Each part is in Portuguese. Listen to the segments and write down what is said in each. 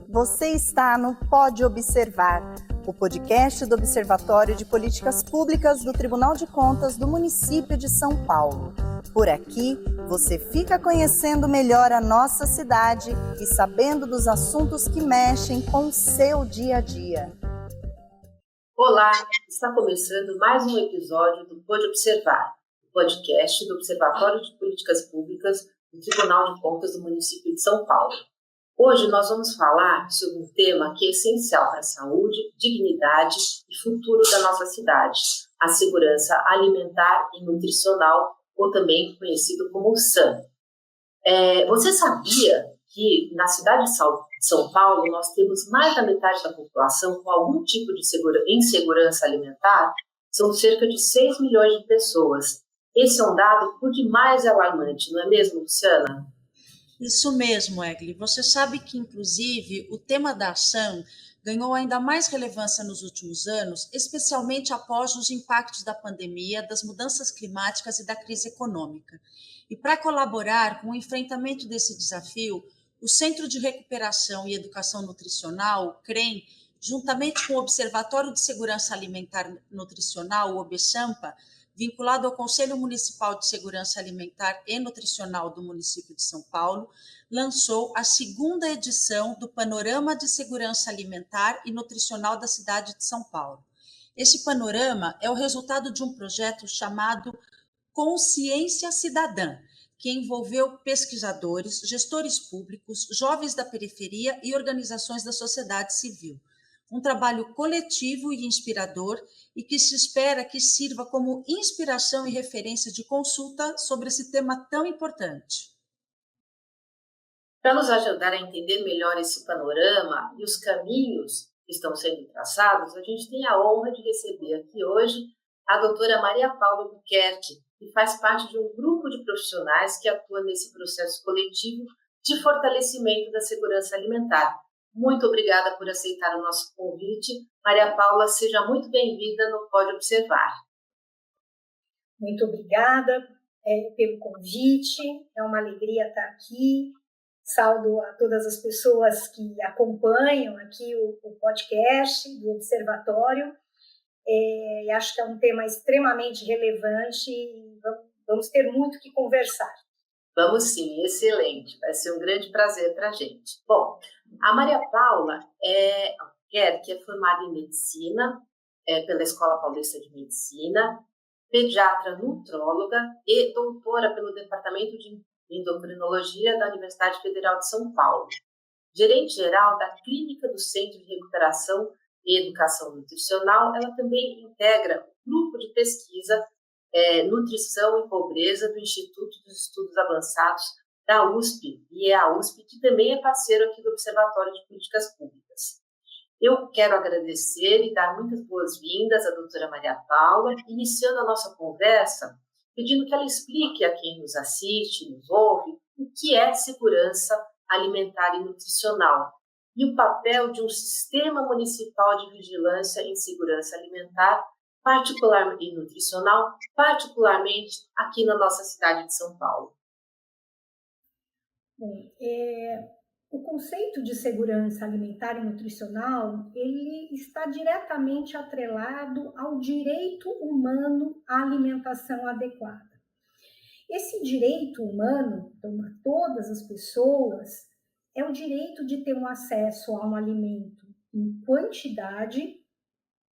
Você está no Pode Observar, o podcast do Observatório de Políticas Públicas do Tribunal de Contas do município de São Paulo. Por aqui, você fica conhecendo melhor a nossa cidade e sabendo dos assuntos que mexem com o seu dia a dia. Olá, está começando mais um episódio do Pode Observar, o podcast do Observatório de Políticas Públicas do Tribunal de Contas do município de São Paulo. Hoje nós vamos falar sobre um tema que é essencial para a saúde, dignidade e futuro da nossa cidade, a segurança alimentar e nutricional, ou também conhecido como SAN. Você sabia que na cidade de São Paulo nós temos mais da metade da população com algum tipo de insegurança alimentar? São cerca de 6 milhões de pessoas. Esse é um dado por demais alarmante, não é mesmo, Luciana? Isso mesmo, Egli. Você sabe que, inclusive, o tema da ação ganhou ainda mais relevância nos últimos anos, especialmente após os impactos da pandemia, das mudanças climáticas e da crise econômica. E para colaborar com o enfrentamento desse desafio, o Centro de Recuperação e Educação Nutricional, o CREM, juntamente com o Observatório de Segurança Alimentar Nutricional, o OBSAMPA, vinculado ao Conselho Municipal de Segurança Alimentar e Nutricional do município de São Paulo, lançou a segunda edição do Panorama de Segurança Alimentar e Nutricional da cidade de São Paulo. Esse panorama é o resultado de um projeto chamado Consciência Cidadã, que envolveu pesquisadores, gestores públicos, jovens da periferia e organizações da sociedade civil. Um trabalho coletivo e inspirador e que se espera que sirva como inspiração e referência de consulta sobre esse tema tão importante. Para nos ajudar a entender melhor esse panorama e os caminhos que estão sendo traçados, a gente tem a honra de receber aqui hoje a doutora Maria Paula Albuquerque, que faz parte de um grupo de profissionais que atua nesse processo coletivo de fortalecimento da segurança alimentar. Muito obrigada por aceitar o nosso convite. Maria Paula, seja muito bem-vinda no Pode Observar. Muito obrigada pelo convite, é uma alegria estar aqui. Saúdo a todas as pessoas que acompanham aqui o podcast do Observatório. Acho que é um tema extremamente relevante e vamos ter muito que conversar. Vamos sim, excelente. Vai ser um grande prazer para a gente. Bom, a Maria Paula que é formada em medicina pela Escola Paulista de Medicina, pediatra nutróloga e doutora pelo Departamento de Endocrinologia da Universidade Federal de São Paulo. Gerente-geral da Clínica do Centro de Recuperação e Educação Nutricional, ela também integra o grupo de pesquisa Nutrição e Pobreza do Instituto dos Estudos Avançados da USP, e é a USP que também é parceiro aqui do Observatório de Políticas Públicas. Eu quero agradecer e dar muitas boas-vindas à doutora Maria Paula, iniciando a nossa conversa, pedindo que ela explique a quem nos assiste, nos ouve, o que é segurança alimentar e nutricional e o papel de um sistema municipal de vigilância em segurança alimentar particular e nutricional, particularmente aqui na nossa cidade de São Paulo. Bom, o conceito de segurança alimentar e nutricional, ele está diretamente atrelado ao direito humano à alimentação adequada. Esse direito humano, então, a todas as pessoas, é o direito de ter um acesso a um alimento em quantidade,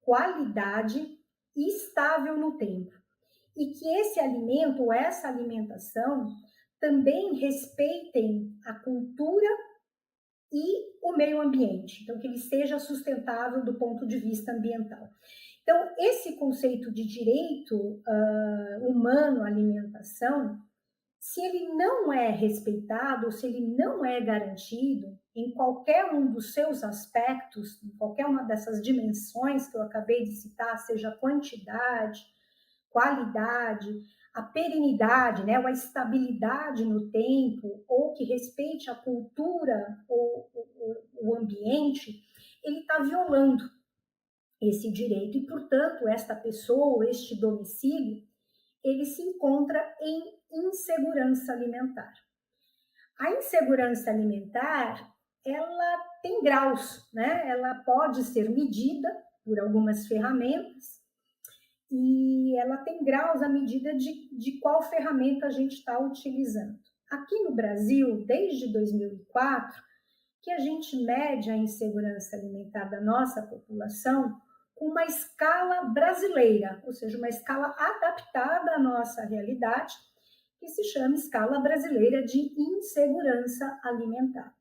qualidade e estável no tempo. E que esse alimento ou essa alimentação também respeitem a cultura e o meio ambiente. Então, que ele seja sustentável do ponto de vista ambiental. Então, esse conceito de direito humano à alimentação, se ele não é respeitado, se ele não é garantido em qualquer um dos seus aspectos, em qualquer uma dessas dimensões que eu acabei de citar, seja quantidade, qualidade, a perenidade, né, ou a estabilidade no tempo, ou que respeite a cultura ou o ambiente, ele está violando esse direito e, portanto, esta pessoa, este domicílio, ele se encontra em insegurança alimentar. A insegurança alimentar, ela tem graus, né? Ela pode ser medida por algumas ferramentas e ela tem graus à medida de qual ferramenta a gente está utilizando. Aqui no Brasil, desde 2004, que a gente mede a insegurança alimentar da nossa população com uma escala brasileira, ou seja, uma escala adaptada à nossa realidade, que se chama Escala Brasileira de Insegurança Alimentar.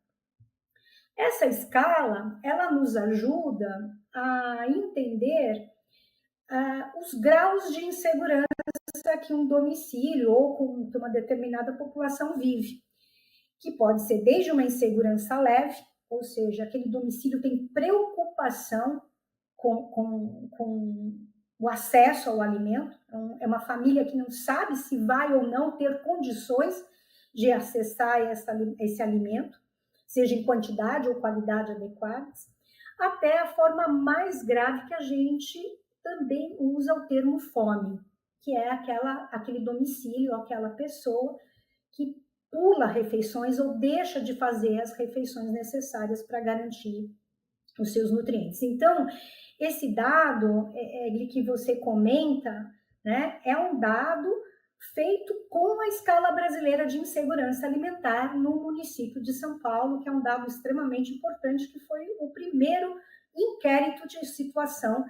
Essa escala, ela nos ajuda a entender os graus de insegurança que um domicílio ou que uma determinada população vive, que pode ser desde uma insegurança leve, ou seja, aquele domicílio tem preocupação com o acesso ao alimento, então, é uma família que não sabe se vai ou não ter condições de acessar esse alimento, seja em quantidade ou qualidade adequadas, até a forma mais grave que a gente também usa o termo fome, que é aquele domicílio, aquela pessoa que pula refeições ou deixa de fazer as refeições necessárias para garantir os seus nutrientes. Então, esse dado que você comenta, né, é um dado feito com a escala brasileira de insegurança alimentar no município de São Paulo, que é um dado extremamente importante, que foi o primeiro inquérito de situação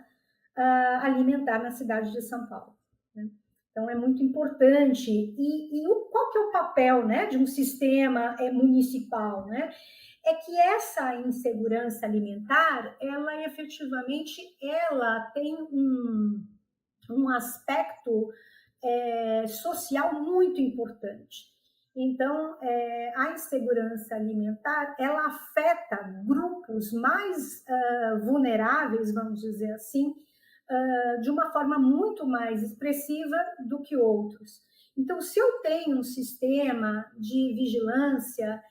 alimentar na cidade de São Paulo. Né? Então, é muito importante. Qual que é o papel, né, de um sistema municipal? Né? É que essa insegurança alimentar, ela efetivamente tem um aspecto social muito importante. Então, a insegurança alimentar, ela afeta grupos mais vulneráveis, vamos dizer assim, de uma forma muito mais expressiva do que outros. Então, se eu tenho um sistema de vigilância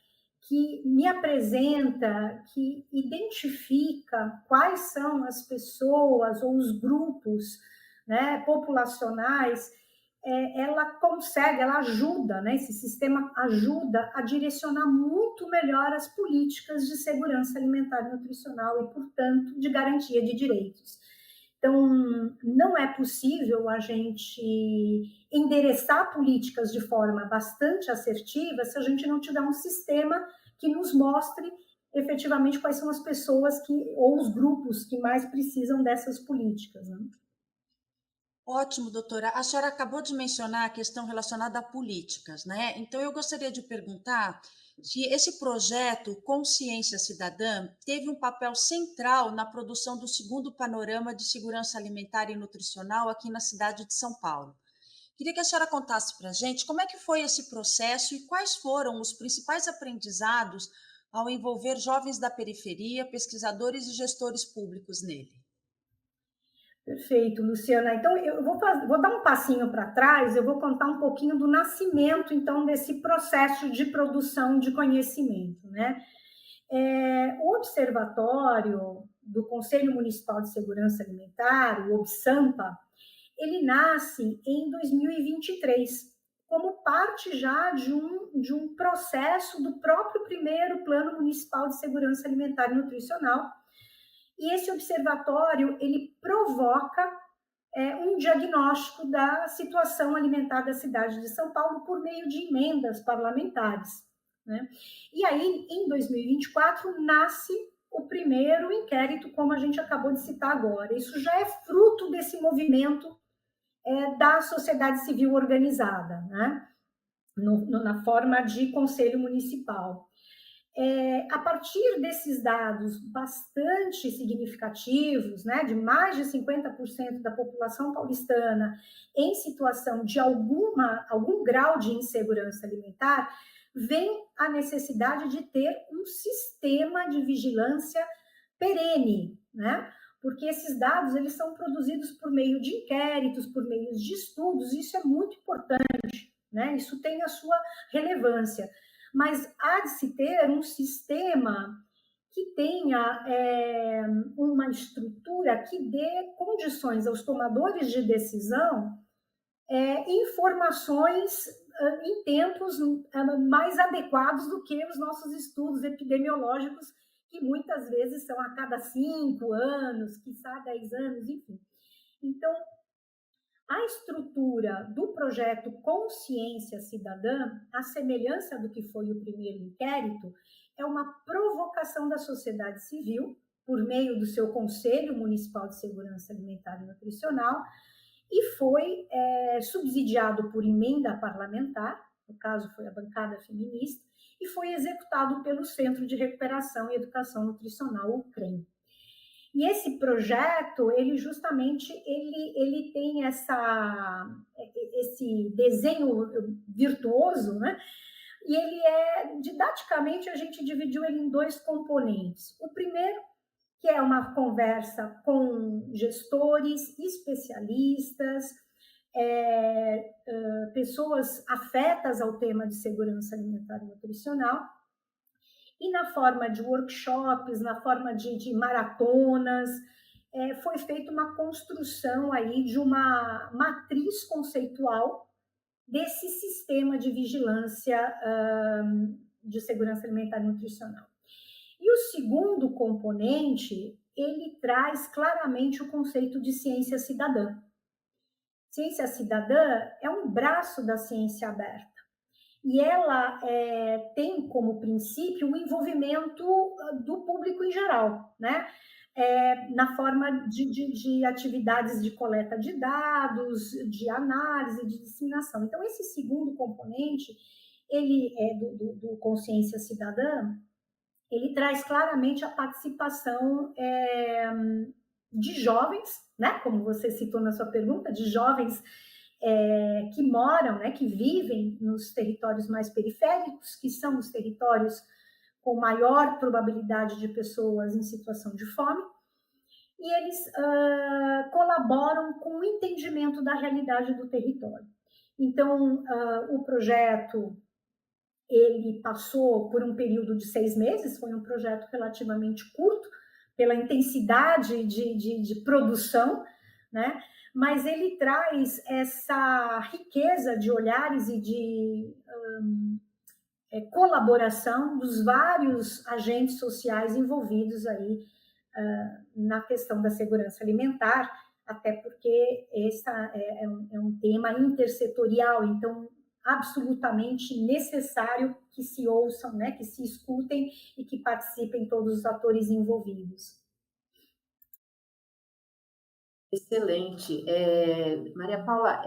que me apresenta, que identifica quais são as pessoas ou os grupos, né, populacionais, ela ajuda, né, esse sistema ajuda a direcionar muito melhor as políticas de segurança alimentar e nutricional e, portanto, de garantia de direitos. Então, não é possível a gente endereçar políticas de forma bastante assertiva se a gente não tiver um sistema que nos mostre efetivamente quais são as pessoas ou os grupos que mais precisam dessas políticas. Né? Ótimo, doutora. A senhora acabou de mencionar a questão relacionada a políticas, né? Então, eu gostaria de perguntar se esse projeto Consciência Cidadã teve um papel central na produção do segundo panorama de segurança alimentar e nutricional aqui na cidade de São Paulo. Queria que a senhora contasse para a gente como é que foi esse processo e quais foram os principais aprendizados ao envolver jovens da periferia, pesquisadores e gestores públicos nele. Perfeito, Luciana. Então, eu vou dar um passinho para trás, eu vou contar um pouquinho do nascimento, então, desse processo de produção de conhecimento, né? O Observatório do Conselho Municipal de Segurança Alimentar, o OBSAMPA, ele nasce em 2023, como parte já de um processo do próprio primeiro Plano Municipal de Segurança Alimentar e Nutricional. E esse observatório, ele provoca um diagnóstico da situação alimentar da cidade de São Paulo por meio de emendas parlamentares. Né? E aí, em 2024, nasce o primeiro inquérito, como a gente acabou de citar agora. Isso já é fruto desse movimento da sociedade civil organizada, né? Na forma de conselho municipal. A partir desses dados bastante significativos, né, de mais de 50% da população paulistana em situação de algum grau de insegurança alimentar, vem a necessidade de ter um sistema de vigilância perene, né? Porque esses dados eles são produzidos por meio de inquéritos, por meio de estudos, e isso é muito importante, né? Isso tem a sua relevância. Mas há de se ter um sistema que tenha uma estrutura que dê condições aos tomadores de decisão, informações em tempos mais adequados do que os nossos estudos epidemiológicos que muitas vezes são a cada 5 anos, quiçá 10 anos, enfim. Então, a estrutura do projeto Consciência Cidadã, à semelhança do que foi o primeiro inquérito, é uma provocação da sociedade civil, por meio do seu Conselho Municipal de Segurança Alimentar e Nutricional, e foi subsidiado por emenda parlamentar, no caso foi a bancada feminista, e foi executado pelo Centro de Recuperação e Educação Nutricional, o CREM. E esse projeto, ele justamente ele tem esse desenho virtuoso, né? E ele didaticamente, a gente dividiu ele em 2 componentes. O primeiro, que é uma conversa com gestores, especialistas, pessoas afetas ao tema de segurança alimentar e nutricional, e na forma de workshops, na forma de maratonas, foi feita uma construção aí de uma matriz conceitual desse sistema de vigilância de segurança alimentar e nutricional. E o segundo componente, ele traz claramente o conceito de ciência cidadã. Ciência cidadã é um braço da ciência aberta. E ela tem como princípio o envolvimento do público em geral, né? Na forma de atividades de coleta de dados, de análise, de disseminação. Então, esse segundo componente, ele do Consciência Cidadã, ele traz claramente a participação de jovens, né? Como você citou na sua pergunta, de jovens que moram, né, que vivem nos territórios mais periféricos, que são os territórios com maior probabilidade de pessoas em situação de fome, e eles colaboram com o entendimento da realidade do território. Então, o projeto, ele passou por um período de 6 meses, foi um projeto relativamente curto, pela intensidade de produção, né? Mas ele traz essa riqueza de olhares e de colaboração dos vários agentes sociais envolvidos aí na questão da segurança alimentar, até porque esse é um tema intersetorial, então absolutamente necessário que se ouçam, né, que se escutem e que participem todos os atores envolvidos. Excelente. Maria Paula,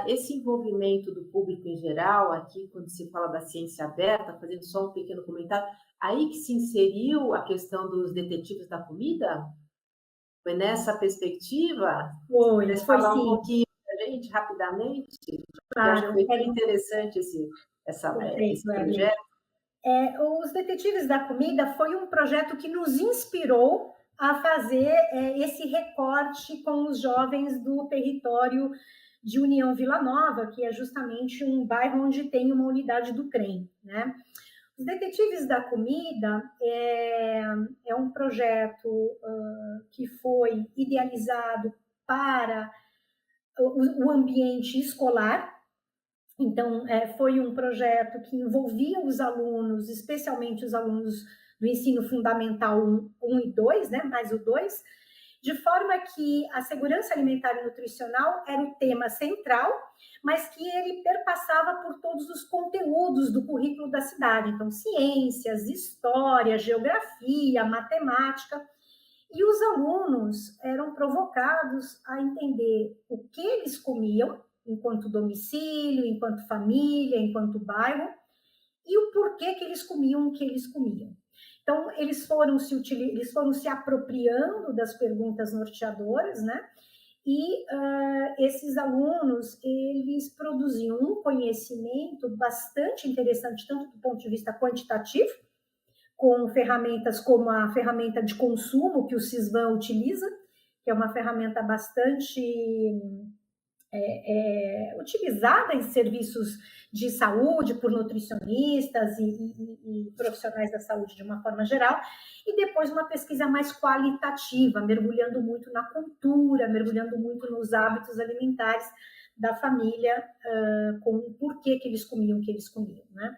esse envolvimento do público em geral, aqui quando se fala da ciência aberta, fazendo só um pequeno comentário, aí que se inseriu a questão dos detetives da comida? Foi nessa perspectiva? Foi falar sim. Um pouquinho para a gente, rapidamente? Claro. Foi muito interessante esse projeto. Os Detetives da Comida foi um projeto que nos inspirou a fazer esse recorte com os jovens do território de União Vila Nova, que é justamente um bairro onde tem uma unidade do CREM, né? Os Detetives da Comida é um projeto que foi idealizado para o ambiente escolar. Então, foi um projeto que envolvia os alunos, especialmente os alunos do ensino fundamental 1 e 2, né, mais o 2, de forma que a segurança alimentar e nutricional era o tema central, mas que ele perpassava por todos os conteúdos do currículo da cidade. Então, ciências, história, geografia, matemática. E os alunos eram provocados a entender o que eles comiam, enquanto domicílio, enquanto família, enquanto bairro, e o porquê que eles comiam o que eles comiam. Então, eles foram se apropriando das perguntas norteadoras, né? E esses alunos, eles produziam um conhecimento bastante interessante, tanto do ponto de vista quantitativo, com ferramentas como a ferramenta de consumo que o Sisvan utiliza, que é uma ferramenta bastante utilizada em serviços de saúde por nutricionistas e profissionais da saúde de uma forma geral, e depois uma pesquisa mais qualitativa, mergulhando muito na cultura, mergulhando muito nos hábitos alimentares da família, com o porquê que eles comiam o que eles comiam, né?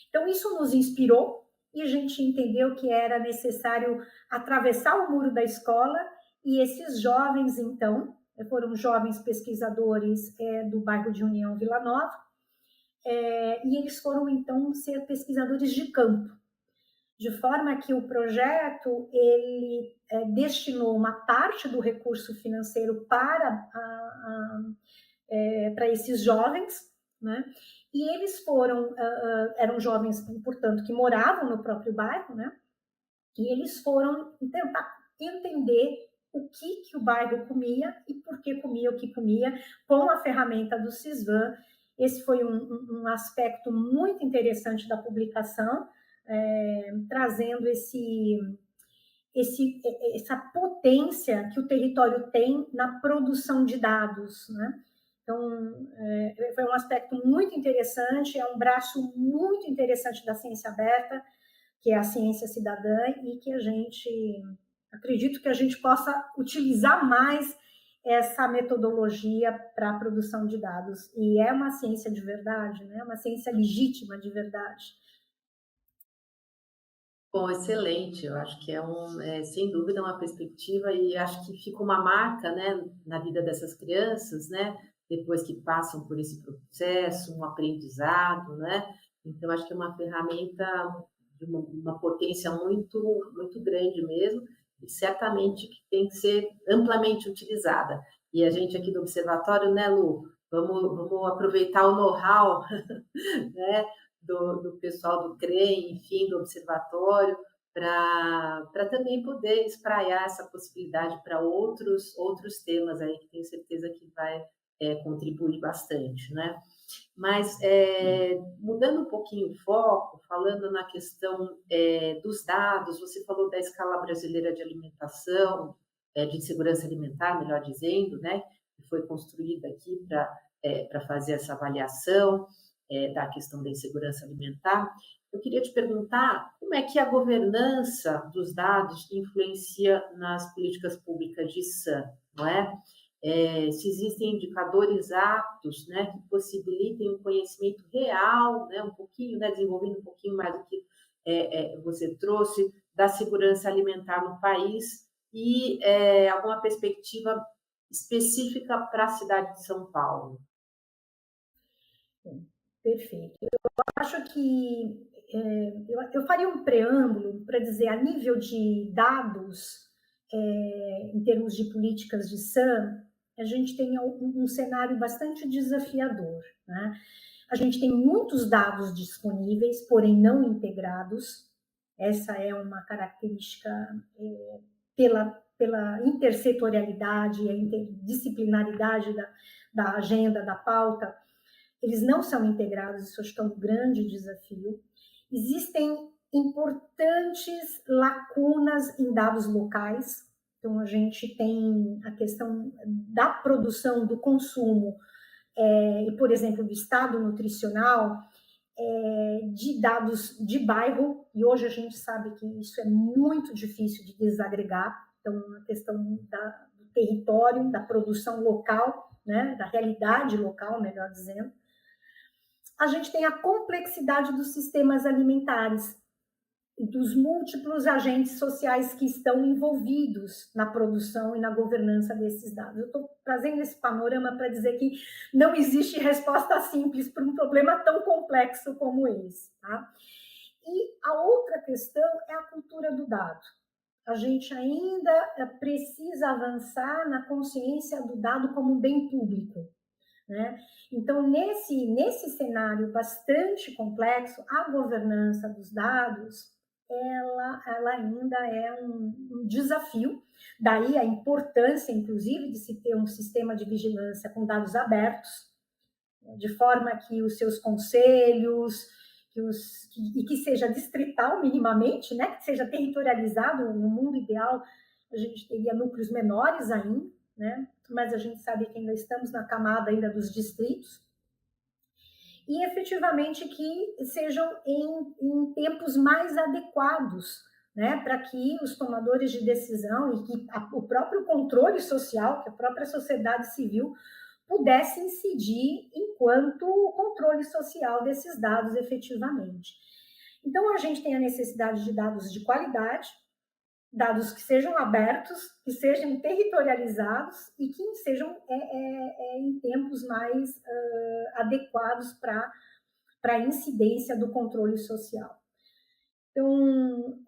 Então, isso nos inspirou e a gente entendeu que era necessário atravessar o muro da escola, e esses jovens, então, foram jovens pesquisadores do bairro de União Vila Nova, e eles foram, então, ser pesquisadores de campo, de forma que o projeto ele destinou uma parte do recurso financeiro para esses jovens, né? E eles eram jovens, portanto, que moravam no próprio bairro, né? E eles foram tentar entender o que o bairro comia e por que comia o que comia com a ferramenta do Sisvan. Esse foi um aspecto muito interessante da publicação, trazendo essa potência que o território tem na produção de dados, né? Então, foi um aspecto muito interessante, é um braço muito interessante da ciência aberta, que é a ciência cidadã, e que acredito que a gente possa utilizar mais essa metodologia para a produção de dados. E é uma ciência de verdade, né? Uma ciência legítima de verdade. Bom, excelente. Eu acho que sem dúvida, uma perspectiva, e acho que fica uma marca, né, na vida dessas crianças, né, depois que passam por esse processo, um aprendizado, né. Então, acho que é uma ferramenta de uma potência muito, muito grande mesmo, e certamente que tem que ser amplamente utilizada. E a gente aqui do Observatório, né, Lu, vamos aproveitar o know-how, né, do pessoal do CREM, enfim, do Observatório, para também poder espraiar essa possibilidade para outros temas aí, que tenho certeza que vai contribuir bastante, né? Mas, mudando um pouquinho o foco, falando na questão dos dados, você falou da Escala Brasileira de Alimentação, de Segurança Alimentar, melhor dizendo, né? Que foi construída aqui para fazer essa avaliação da questão da insegurança alimentar. Eu queria te perguntar como é que a governança dos dados influencia nas políticas públicas de SAM, não é? Se existem indicadores aptos, né, que possibilitem um conhecimento real, né, um pouquinho, né, desenvolvendo um pouquinho mais do que você trouxe, da segurança alimentar no país, e alguma perspectiva específica para a cidade de São Paulo. Perfeito. Eu acho que eu faria um preâmbulo para dizer, a nível de dados, em termos de políticas de SAM, a gente tem um cenário bastante desafiador, né? A gente tem muitos dados disponíveis, porém não integrados. Essa é uma característica pela intersetorialidade, a interdisciplinaridade da agenda, da pauta. Eles não são integrados, isso é um grande desafio. Existem importantes lacunas em dados locais. Então, a gente tem a questão da produção, do consumo, e, por exemplo, do estado nutricional, de dados de bairro, e hoje a gente sabe que isso é muito difícil de desagregar. Então, a questão do território, da produção local, né, da realidade local, melhor dizendo. A gente tem a complexidade dos sistemas alimentares, dos múltiplos agentes sociais que estão envolvidos na produção e na governança desses dados. Eu estou trazendo esse panorama para dizer que não existe resposta simples para um problema tão complexo como esse, tá? E a outra questão é a cultura do dado. A gente ainda precisa avançar na consciência do dado como um bem público, né? Então, nesse cenário bastante complexo, a governança dos dados, ela ainda é um desafio. Daí a importância, inclusive, de se ter um sistema de vigilância com dados abertos, de forma que os seus conselhos, e que seja distrital minimamente, né? Que seja territorializado. No mundo ideal, a gente teria núcleos menores ainda, né? Mas a gente sabe que ainda estamos na camada ainda dos distritos, e efetivamente que sejam em tempos mais adequados, né, para que os tomadores de decisão e que o próprio controle social, que a própria sociedade civil pudesse incidir enquanto controle social desses dados efetivamente. Então, a gente tem a necessidade de dados de qualidade, dados que sejam abertos, que sejam territorializados e que sejam em tempos mais adequados para a incidência do controle social. Então,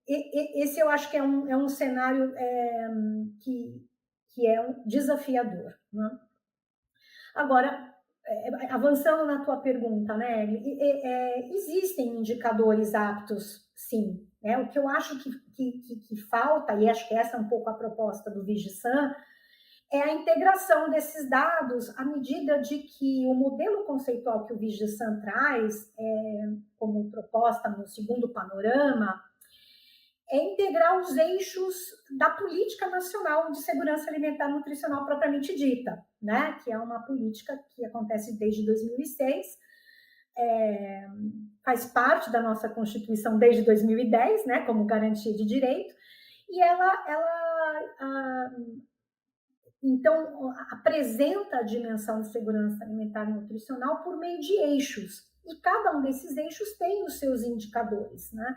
esse eu acho que é um cenário que é desafiador, né? Agora, avançando na tua pergunta, né, existem indicadores aptos, sim. Né? O que eu acho que falta, e acho que essa é um pouco a proposta do VigiSan, é a integração desses dados à medida de que o modelo conceitual que o VigiSan traz, como proposta no segundo panorama, é integrar os eixos da Política Nacional de Segurança Alimentar e Nutricional propriamente dita, né? Que é uma política que acontece desde 2006, faz parte da nossa Constituição desde 2010, né? Como garantia de direito, e então, apresenta a dimensão de segurança alimentar e nutricional por meio de eixos, e cada um desses eixos tem os seus indicadores, né?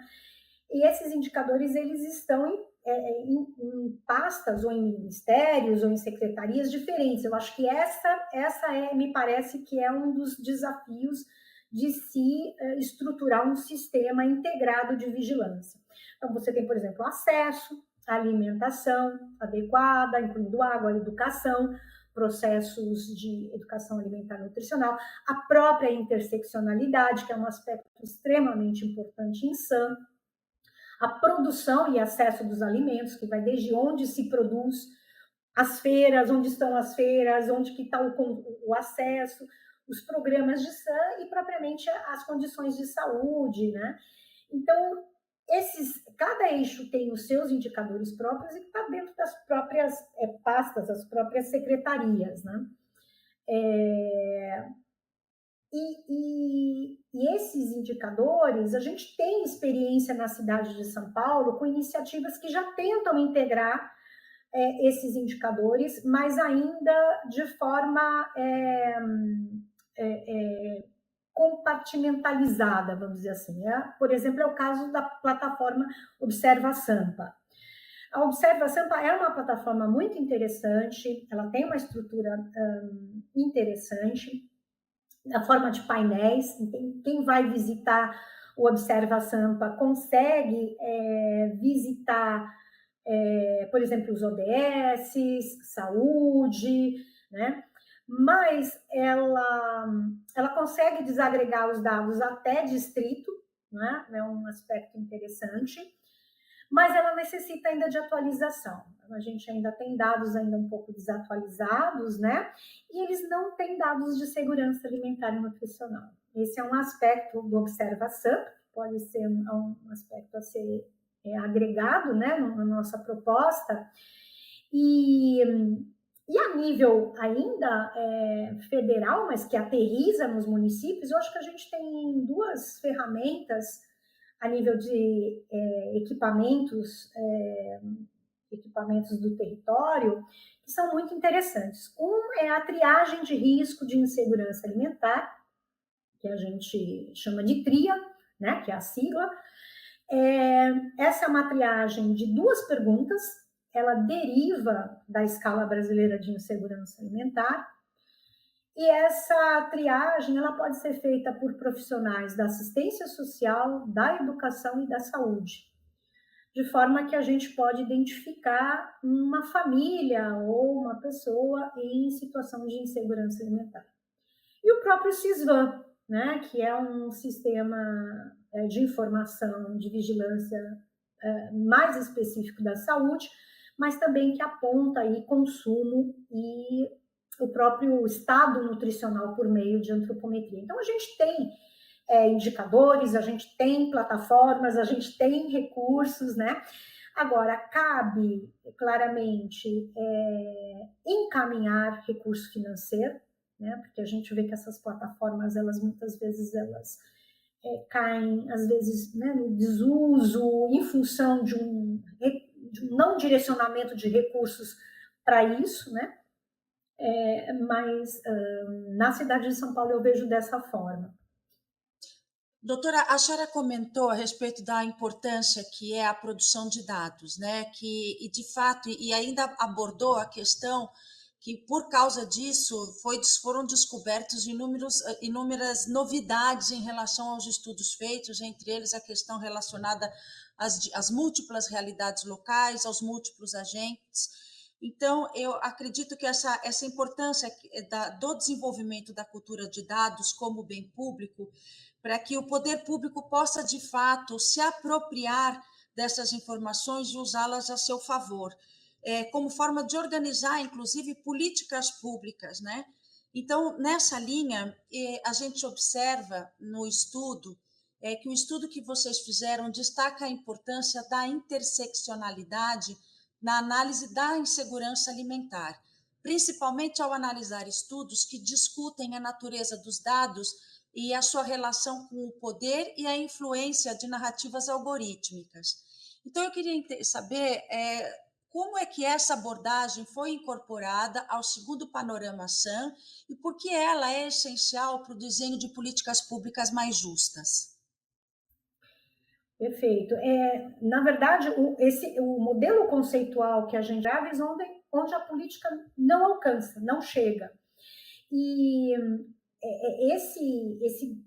E esses indicadores, eles estão em pastas, ou em ministérios, ou em secretarias diferentes. Eu acho que me parece que é um dos desafios de se estruturar um sistema integrado de vigilância. Então, você tem, por exemplo, acesso à alimentação adequada, incluindo água, educação, processos de educação alimentar e nutricional, a própria interseccionalidade, que é um aspecto extremamente importante em SAM, a produção e acesso dos alimentos, que vai desde onde se produz, as feiras, onde estão as feiras, onde que está o acesso, os programas de SAM e propriamente as condições de saúde, né? Então, cada eixo tem os seus indicadores próprios e está dentro das próprias pastas, das próprias secretarias, né? E esses indicadores, a gente tem experiência na cidade de São Paulo com iniciativas que já tentam integrar esses indicadores, mas ainda de forma compartimentalizada, vamos dizer assim. Né? Por exemplo, é o caso da plataforma Observa Sampa. A Observa Sampa é uma plataforma muito interessante, ela tem uma estrutura interessante, na forma de painéis. Quem vai visitar o Observa Sampa consegue visitar, por exemplo, os ODS, saúde, né? Mas ela consegue desagregar os dados até distrito, né? É um aspecto interessante, mas ela necessita ainda de atualização. A gente ainda tem dados ainda um pouco desatualizados, né? E eles não têm dados de segurança alimentar e nutricional. Esse é um aspecto do Observa Sampa, que pode ser um aspecto a ser agregado, né, na nossa proposta. E a nível ainda federal, mas que aterriza nos municípios, eu acho que a gente tem duas ferramentas a nível de equipamentos do território, que são muito interessantes. Um é a triagem de risco de insegurança alimentar, que a gente chama de TRIA, né, que é a sigla. Essa é uma triagem de 2 perguntas, ela deriva da escala brasileira de insegurança alimentar, e essa triagem ela pode ser feita por profissionais da assistência social, da educação e da saúde, de forma que a gente pode identificar uma família ou uma pessoa em situação de insegurança alimentar. E o próprio SISVAN, né, que é um sistema de informação, de vigilância mais específico da saúde, mas também que aponta aí consumo e o próprio estado nutricional por meio de antropometria. Então, a gente tem indicadores, a gente tem plataformas, a gente tem recursos, né? Agora, cabe claramente encaminhar recurso financeiro, né? Porque a gente vê que essas plataformas, muitas vezes caem, às vezes, né, no desuso, em função de um não direcionamento de recursos para isso, né? Mas na cidade de São Paulo eu vejo dessa forma. Doutora, a senhora comentou a respeito da importância que é a produção de dados, né? E de fato, e ainda abordou a questão que, por causa disso, foram descobertos inúmeras novidades em relação aos estudos feitos, entre eles a questão relacionada às múltiplas realidades locais, aos múltiplos agentes. Então, eu acredito que essa importância do desenvolvimento da cultura de dados como bem público, para que o poder público possa, de fato, se apropriar dessas informações e usá-las a seu favor, como forma de organizar, inclusive, políticas públicas, né? Então, nessa linha, a gente observa no estudo que o estudo que vocês fizeram destaca a importância da interseccionalidade na análise da insegurança alimentar, principalmente ao analisar estudos que discutem a natureza dos dados e a sua relação com o poder e a influência de narrativas algorítmicas. Então, eu queria saber como é que essa abordagem foi incorporada ao segundo Panorama SAM e por que ela é essencial para o desenho de políticas públicas mais justas. Perfeito. Na verdade, o modelo conceitual que a gente já é onde a política não alcança, não chega. E esse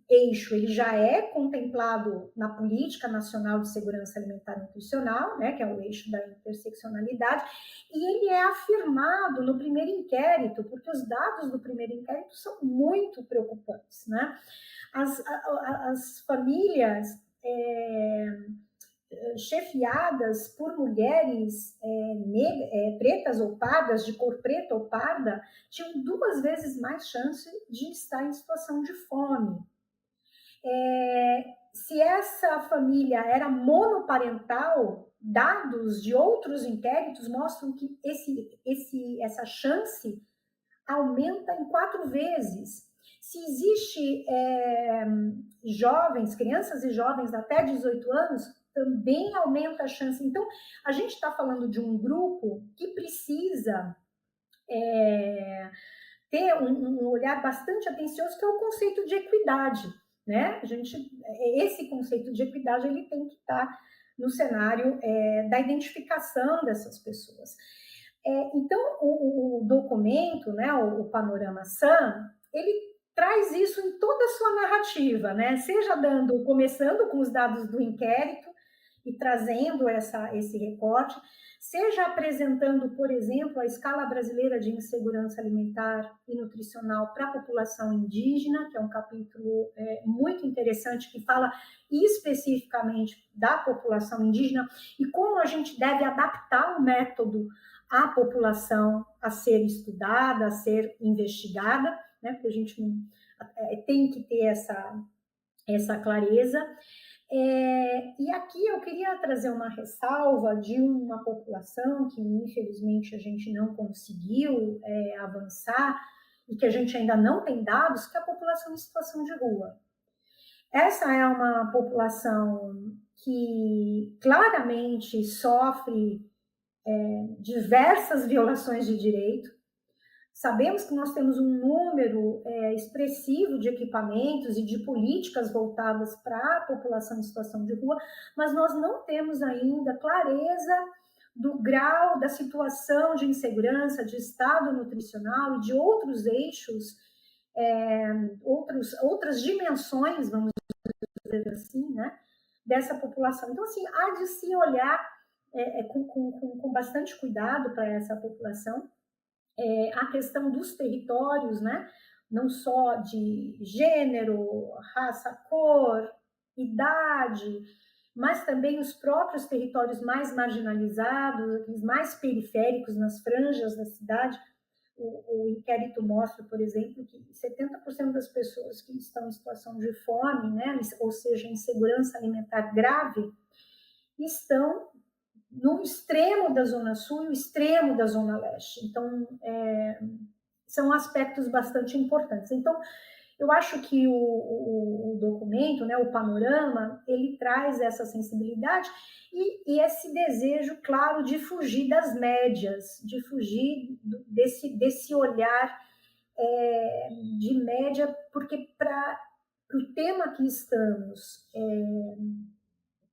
eixo ele já é contemplado na Política Nacional de Segurança Alimentar e Nutricional, né, que é o eixo da interseccionalidade, e ele é afirmado no primeiro inquérito, porque os dados do primeiro inquérito são muito preocupantes, né? As famílias chefiadas por mulheres pretas ou pardas, de cor preta ou parda, tinham 2 vezes mais chance de estar em situação de fome. Se essa família era monoparental, dados de outros inquéritos mostram que essa chance aumenta em 4 vezes. Se existe crianças e jovens até 18 anos, também aumenta a chance. Então, a gente está falando de um grupo que precisa ter um olhar bastante atencioso, que é o conceito de equidade, né? Esse conceito de equidade ele tem que estar no cenário da identificação dessas pessoas. Então, o documento, né, o Panorama SAM, ele traz isso em toda a sua narrativa, né? Seja começando com os dados do inquérito e trazendo esse recorte, seja apresentando, por exemplo, a escala brasileira de insegurança alimentar e nutricional para a população indígena, que é um capítulo muito interessante que fala especificamente da população indígena e como a gente deve adaptar o método à população a ser estudada, a ser investigada, né? Porque a gente tem que ter essa clareza. E aqui eu queria trazer uma ressalva de uma população que, infelizmente, a gente não conseguiu avançar e que a gente ainda não tem dados, que é a população em situação de rua. Essa é uma população que claramente sofre diversas violações de direito. Sabemos que nós temos um número expressivo de equipamentos e de políticas voltadas para a população em situação de rua, mas nós não temos ainda clareza do grau da situação de insegurança, de estado nutricional e de outros eixos, outras dimensões, vamos dizer assim, né, dessa população. Então, assim, há de se olhar com bastante cuidado para essa população. A questão dos territórios, né? Não só de gênero, raça, cor, idade, mas também os próprios territórios mais marginalizados, os mais periféricos, nas franjas da cidade. O inquérito mostra, por exemplo, que 70% das pessoas que estão em situação de fome, né, ou seja, insegurança alimentar grave, estão no extremo da Zona Sul e o extremo da Zona Leste. Então, são aspectos bastante importantes. Então, eu acho que o documento, né, o panorama, ele traz essa sensibilidade e esse desejo, claro, de fugir das médias, de fugir desse olhar de média, porque para para o tema que estamos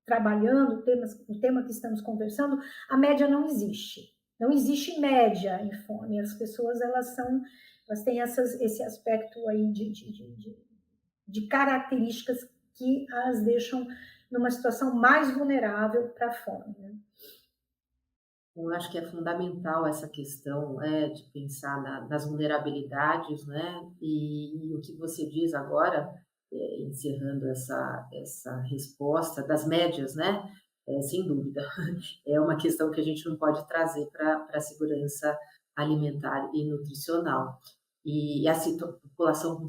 trabalhando, o tema que estamos conversando, a média não existe. Não existe média em fome. As pessoas elas têm esse aspecto aí de características que as deixam numa situação mais vulnerável para a fome, né? Eu acho que é fundamental essa questão de pensar nas vulnerabilidades, né? E o que você diz agora, encerrando essa resposta das médias, né? Sem dúvida, é uma questão que a gente não pode trazer para a segurança alimentar e nutricional. E a população em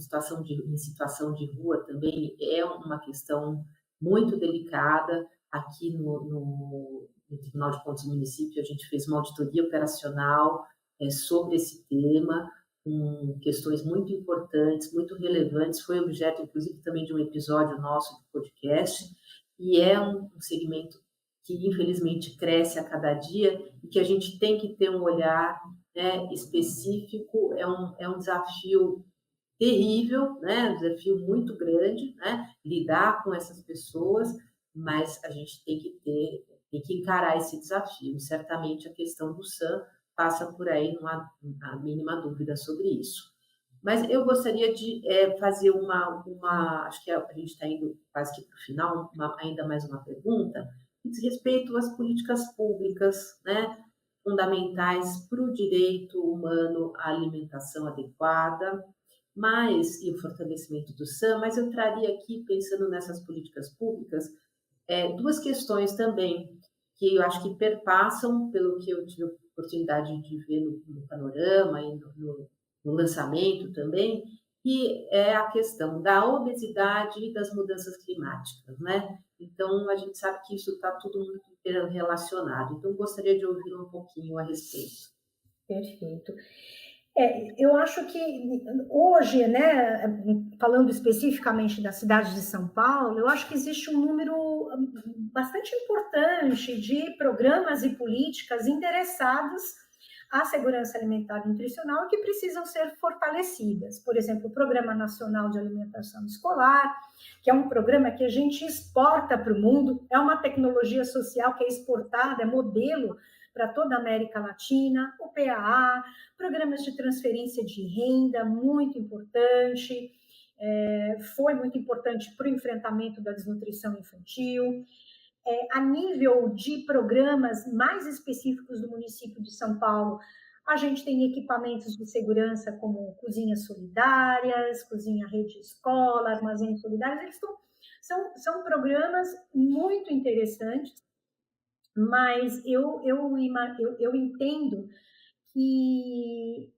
situação de rua também é uma questão muito delicada. Aqui no Tribunal de Contas do município, a gente fez uma auditoria operacional sobre esse tema, com questões muito importantes, muito relevantes. Foi objeto, inclusive, também de um episódio nosso do podcast, e é um segmento que, infelizmente, cresce a cada dia e que a gente tem que ter um olhar, né, específico. É um desafio terrível, né, um desafio muito grande, né, lidar com essas pessoas, mas a gente tem que encarar esse desafio. Certamente a questão do SAM passa por aí, não há a mínima dúvida sobre isso. Mas eu gostaria de fazer acho que a gente está indo quase que para o final, ainda mais uma pergunta, que diz respeito às políticas públicas, né, fundamentais para o direito humano à alimentação adequada, e o fortalecimento do SAM, mas eu traria aqui, pensando nessas políticas públicas, duas questões também, que eu acho que perpassam pelo que eu tive a oportunidade de ver no panorama e no lançamento também, que é a questão da obesidade e das mudanças climáticas, né? Então, a gente sabe que isso está tudo muito relacionado. Então, gostaria de ouvir um pouquinho a respeito. Perfeito. Eu acho que hoje, né, falando especificamente da cidade de São Paulo, eu acho que existe um número bastante importante de programas e políticas endereçados à segurança alimentar e nutricional que precisam ser fortalecidas. Por exemplo, o Programa Nacional de Alimentação Escolar, que é um programa que a gente exporta para o mundo, é uma tecnologia social que é exportada, é modelo para toda a América Latina, o PAA, programas de transferência de renda, muito importante, foi muito importante para o enfrentamento da desnutrição infantil. A nível de programas mais específicos do município de São Paulo, a gente tem equipamentos de segurança como cozinhas solidárias, cozinha rede escola, armazéns solidários. São programas muito interessantes, mas eu entendo que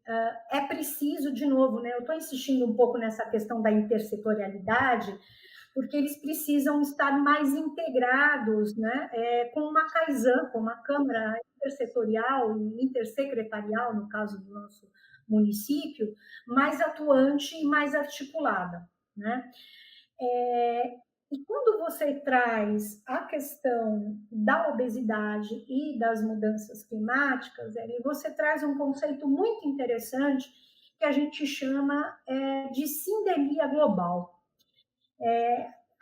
é preciso, de novo, né? Eu estou insistindo um pouco nessa questão da intersetorialidade, porque eles precisam estar mais integrados, né? Com uma Kaizen, com uma Câmara intersetorial e intersecretarial, no caso do nosso município, mais atuante e mais articulada, né? E quando você traz a questão da obesidade e das mudanças climáticas, você traz um conceito muito interessante que a gente chama de sindemia global.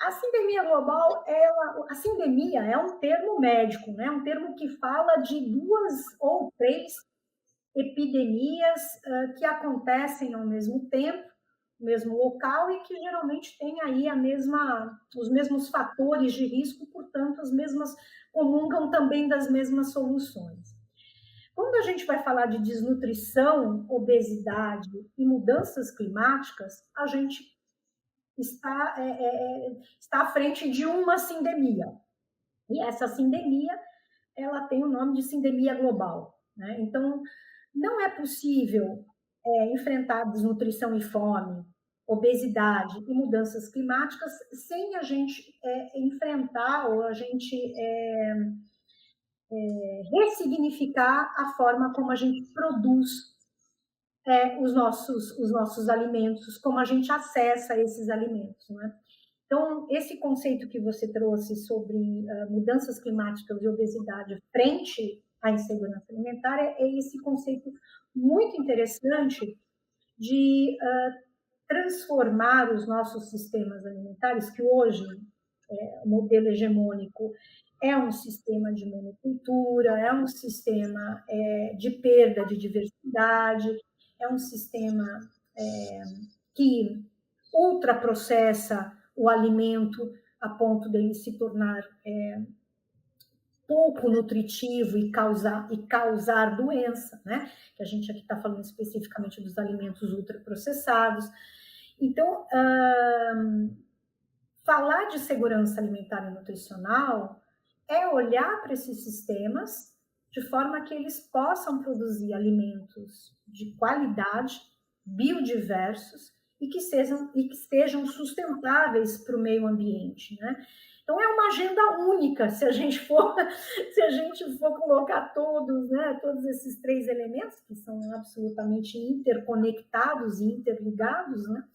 A sindemia global, a sindemia é um termo médico, né? Um termo que fala de 2 ou 3 epidemias que acontecem ao mesmo tempo, no mesmo local, e que geralmente têm aí os mesmos fatores de risco, portanto, comungam também das mesmas soluções. Quando a gente vai falar de desnutrição, obesidade e mudanças climáticas, a gente está à frente de uma sindemia. E essa sindemia, ela tem o nome de sindemia global, né? Então, não é possível enfrentar desnutrição e fome, obesidade e mudanças climáticas sem a gente enfrentar ou a gente ressignificar a forma como a gente produz os nossos alimentos, como a gente acessa esses alimentos, né? Então, esse conceito que você trouxe sobre mudanças climáticas e obesidade frente à insegurança alimentar é esse conceito muito interessante de transformar os nossos sistemas alimentares, que hoje o modelo hegemônico é um sistema de monocultura, é um sistema de perda de diversidade, é um sistema que ultraprocessa o alimento a ponto dele se tornar pouco nutritivo e causar doença, né? Que a gente aqui está falando especificamente dos alimentos ultraprocessados. Então, falar de segurança alimentar e nutricional é olhar para esses sistemas de forma que eles possam produzir alimentos de qualidade, biodiversos e que sejam sustentáveis para o meio ambiente, né? Então é uma agenda única se a gente for colocar todos esses 3 elementos que são absolutamente interconectados e interligados, né?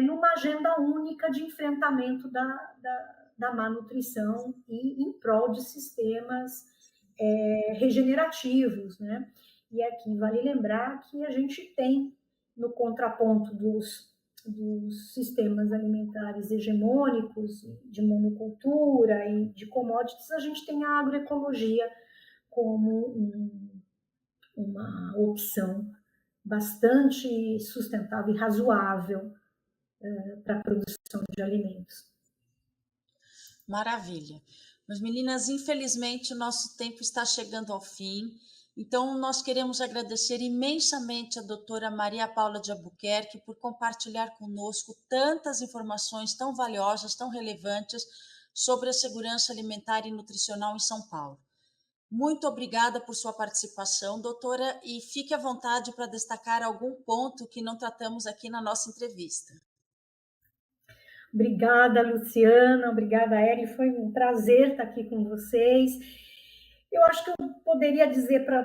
Numa agenda única de enfrentamento da má nutrição e em prol de sistemas regenerativos, né? E aqui vale lembrar que a gente tem, no contraponto dos sistemas alimentares hegemônicos, de monocultura e de commodities, a gente tem a agroecologia como uma opção bastante sustentável e razoável para a produção de alimentos. Maravilha. Mas, meninas, infelizmente o nosso tempo está chegando ao fim. Então, nós queremos agradecer imensamente a doutora Maria Paula de Albuquerque por compartilhar conosco tantas informações tão valiosas, tão relevantes sobre a segurança alimentar e nutricional em São Paulo. Muito obrigada por sua participação, doutora, e fique à vontade para destacar algum ponto que não tratamos aqui na nossa entrevista. Obrigada, Luciana, obrigada, Eri, foi um prazer estar aqui com vocês. Eu acho que eu poderia dizer para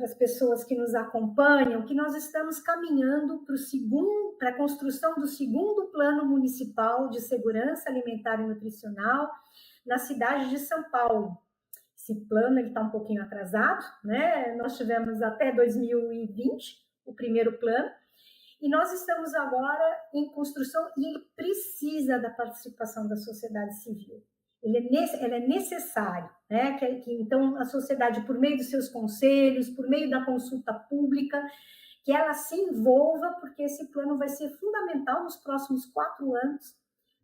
as pessoas que nos acompanham que nós estamos caminhando para a construção do 2º Plano Municipal de Segurança Alimentar e Nutricional na cidade de São Paulo. Esse plano está um pouquinho atrasado, né? Nós tivemos até 2020 o primeiro plano, e nós estamos agora em construção e ele precisa da participação da sociedade civil. Ele é necessário, né? Que então a sociedade, por meio dos seus conselhos, por meio da consulta pública, que ela se envolva, porque esse plano vai ser fundamental nos próximos 4 anos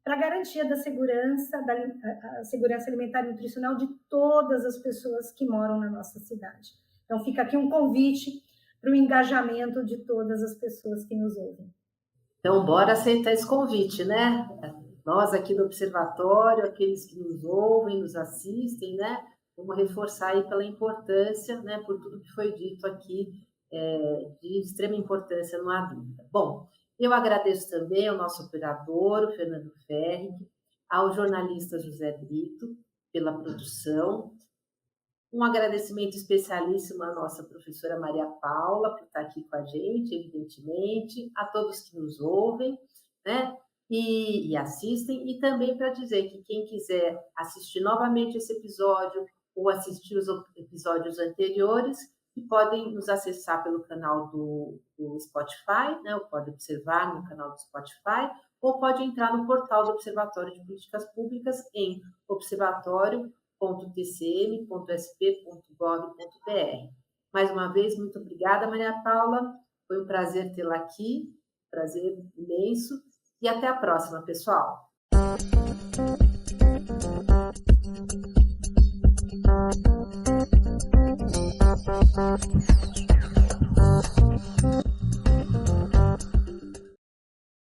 para a garantia da segurança alimentar e nutricional de todas as pessoas que moram na nossa cidade. Então fica aqui um convite para o engajamento de todas as pessoas que nos ouvem. Então, bora aceitar esse convite, né? Nós aqui do Observatório, aqueles que nos ouvem, nos assistem, né? Vamos reforçar aí pela importância, né? Por tudo que foi dito aqui, de extrema importância, não há dúvida. Bom, eu agradeço também ao nosso operador, o Fernando Ferri, ao jornalista José Brito, pela produção. Um agradecimento especialíssimo à nossa professora Maria Paula, por estar aqui com a gente, evidentemente, a todos que nos ouvem, né? E assistem, e também para dizer que quem quiser assistir novamente esse episódio ou assistir os episódios anteriores, que podem nos acessar pelo canal do Spotify, né? Ou pode observar no canal do Spotify, ou pode entrar no portal do Observatório de Políticas Públicas em observatório.tcm.sp.gov.br. Mais uma vez, muito obrigada, Maria Paula. Foi um prazer tê-la aqui, prazer imenso. E até a próxima, pessoal!